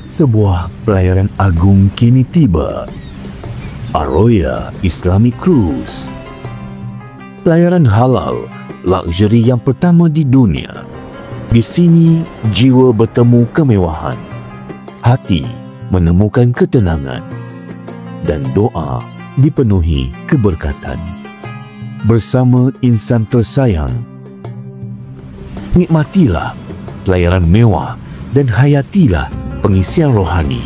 Sebuah pelayaran agung kini tiba. Aroya Islamic Cruise. Pelayaran halal luxury yang pertama di dunia. Di sini jiwa bertemu kemewahan, hati menemukan ketenangan, dan doa dipenuhi keberkatan. Bersama insan tersayang, nikmatilah pelayaran mewah dan hayatilah pengisian rohani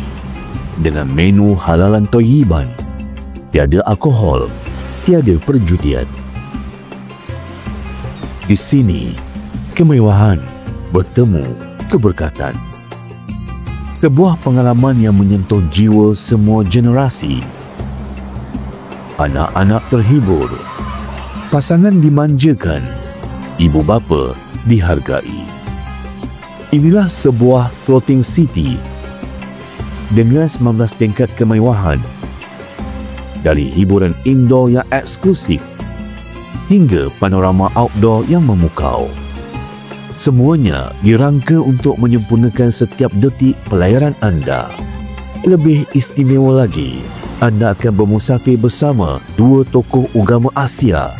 dengan menu halalan thayyiban, tiada alkohol, tiada perjudian. Di sini, kemewahan bertemu keberkatan. Sebuah pengalaman yang menyentuh jiwa semua generasi. Anak-anak terhibur, pasangan dimanjakan, ibu bapa dihargai. Inilah sebuah floating city dengan 19 tingkat kemewahan, dari hiburan indoor yang eksklusif hingga panorama outdoor yang memukau. Semuanya dirangka untuk menyempurnakan setiap detik pelayaran anda. Lebih istimewa lagi, anda akan bermusafir bersama dua tokoh agama Asia,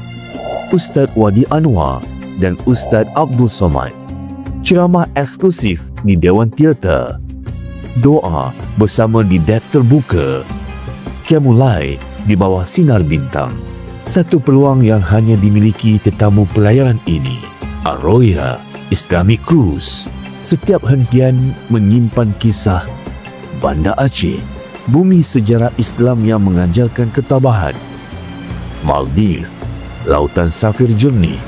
Ustaz Wadi Anwar dan Ustaz Abdul Somad. Ceramah eksklusif di Dewan Teater, doa bersama di dek terbuka, Qiyamul di bawah sinar bintang. Satu peluang yang hanya dimiliki tetamu pelayaran ini. Aroya Islamic Cruise. Setiap hentian menyimpan kisah Banda Aceh, bumi sejarah Islam yang mengajarkan ketabahan. Maldives, lautan safir jernih,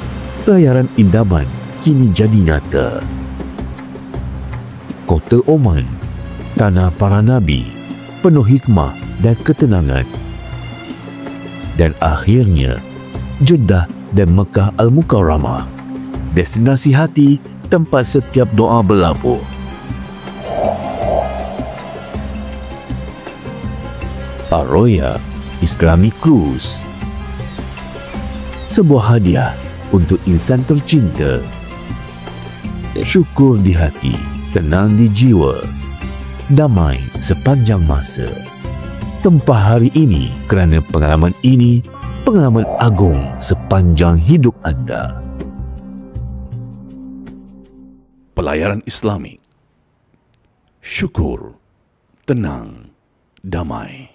pelayaran idaman kini jadi nyata. Kota Oman, tanah para nabi, penuh hikmah dan ketenangan. Dan akhirnya, Jeddah dan Mekah Al-Mukarramah, destinasi hati tempat setiap doa berlabuh. Aroya Islamic Cruise. Sebuah hadiah untuk insan tercinta. Syukur di hati, tenang di jiwa, damai sepanjang masa. Tempah hari ini kerana pengalaman ini, pengalaman agung sepanjang hidup anda. Pelayaran Islamik. Syukur, tenang, damai.